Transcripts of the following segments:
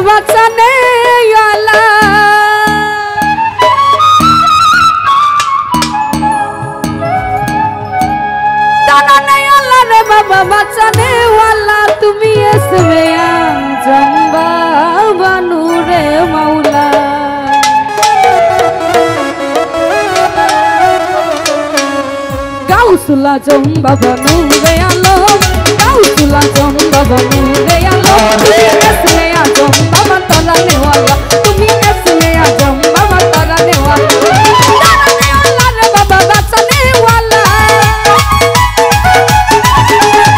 বাঁচানে ওয়ালা দানা নেই আল্লাহ রে বাবা বাঁচানে ওয়ালা তুমি এসমে আজম বাবা নূরে মাওলা গাউসুল আজম বাবা নূরে আলম গাউসুল আজম বাবা নূরে আলম তুমি এসমে আজম বাবা তারা নেওয়ালা তুমি এসমে আজম বাবা তারা নেওয়ালা দানা নেই আল্লাহ রে বাবা বাঁচানে ওয়ালা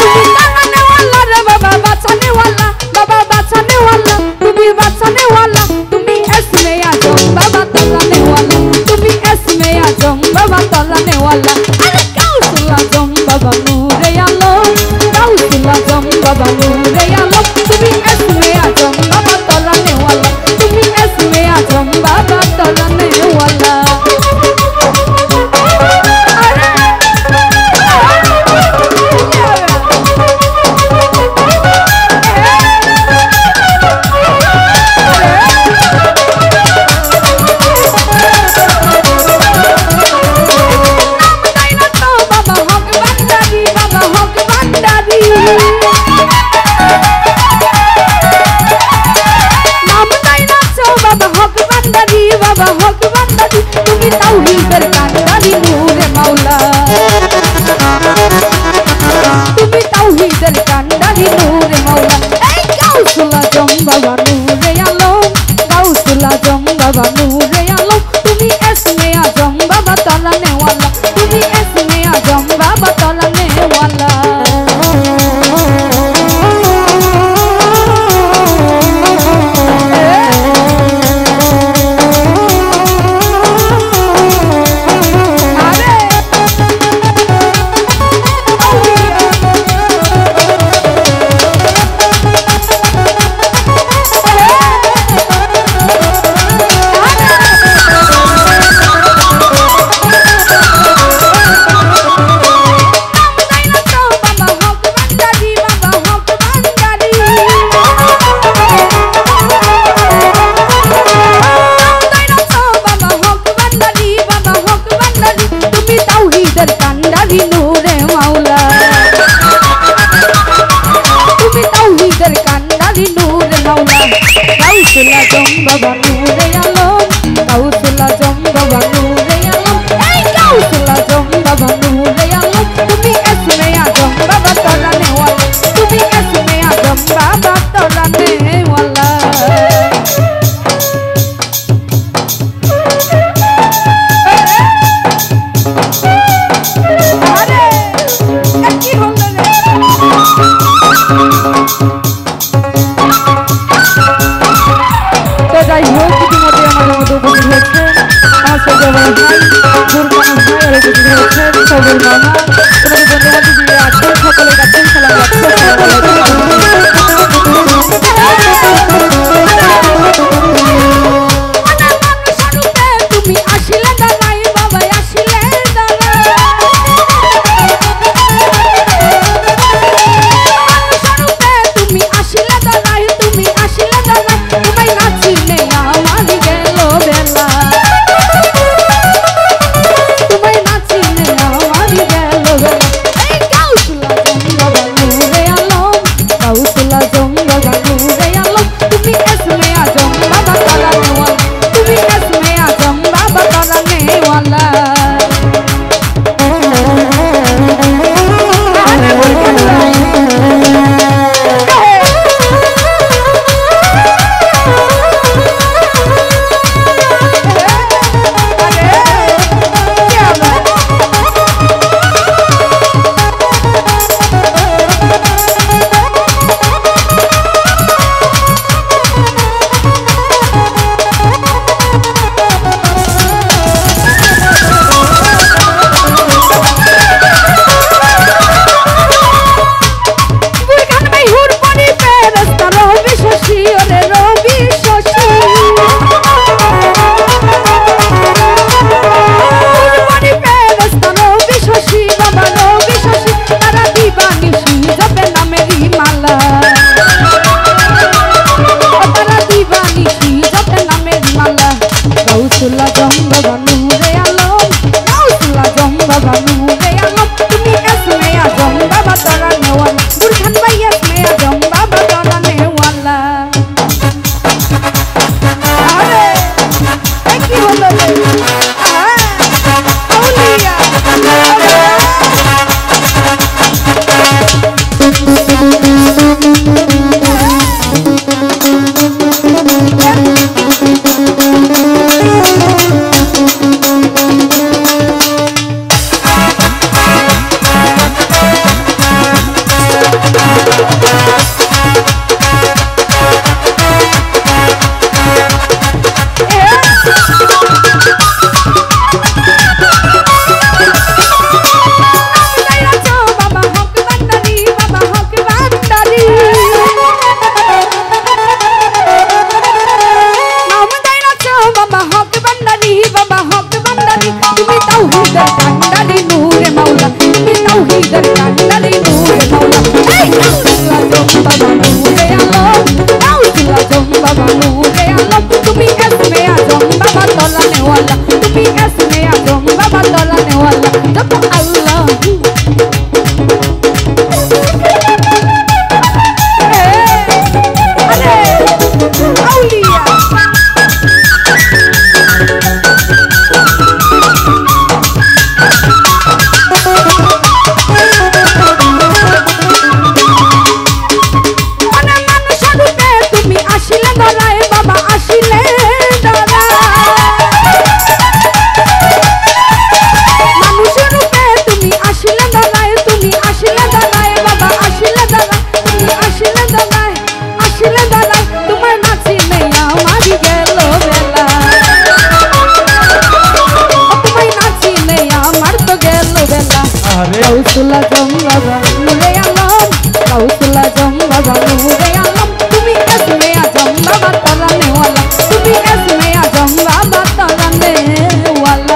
তুমি দানা নেওয়ালা রে বাবা বাঁচানে ওয়ালা বাবা বাঁচানে ওয়ালা তুমি বাঁচানে ওয়ালা তুমি এসমে আজম বাবা তারা নেওয়ালা তুমি এসমে আজম বাবা তারা নেওয়ালা গাউসুল আজম বাবা নূরে আলম গাউসুল আজম বাবা নূরে আলম তুমি এসমে আজম বাবা তারা নেওয়ালা তুমি এসমে আজম বাবা তারা নেওয়ালা বাবা হক বান্দারি তুমি তাওহীদের কান্ডারি নূরে মাওলা তুমি তাওহীদের কান্ডারি নূরে মাওলা এই গাউসুল আজম বাবা নূরে আলম গাউসুল আজম বাবা নূরে আলম তুমি এসমে আজম বাবা তালা নেওয়ালা তুমি এসমে আজম বাবা তালা নেওয়ালা গাউসুল আজম বাবা নূরে আলম গাউসুল আজম বাবা নূরে আলম এই গাউসুল আজম বাবা নূরে আলম তুমি এসমে আজম বাবা তারা নেওয়ালা তুমি এসমে আজম বাবা তারা নেওয়ালা আরে কি হলো রে তো যাই হোক तराने वाला तुम्ही इसमें आजम बाबा तराने वाला जब अल्लाह Kausula jam baba nure alam kausula jam baba nure alam tumi isme ajam baba tarane wala tumi isme ajam baba tarane wala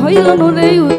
hilo no rei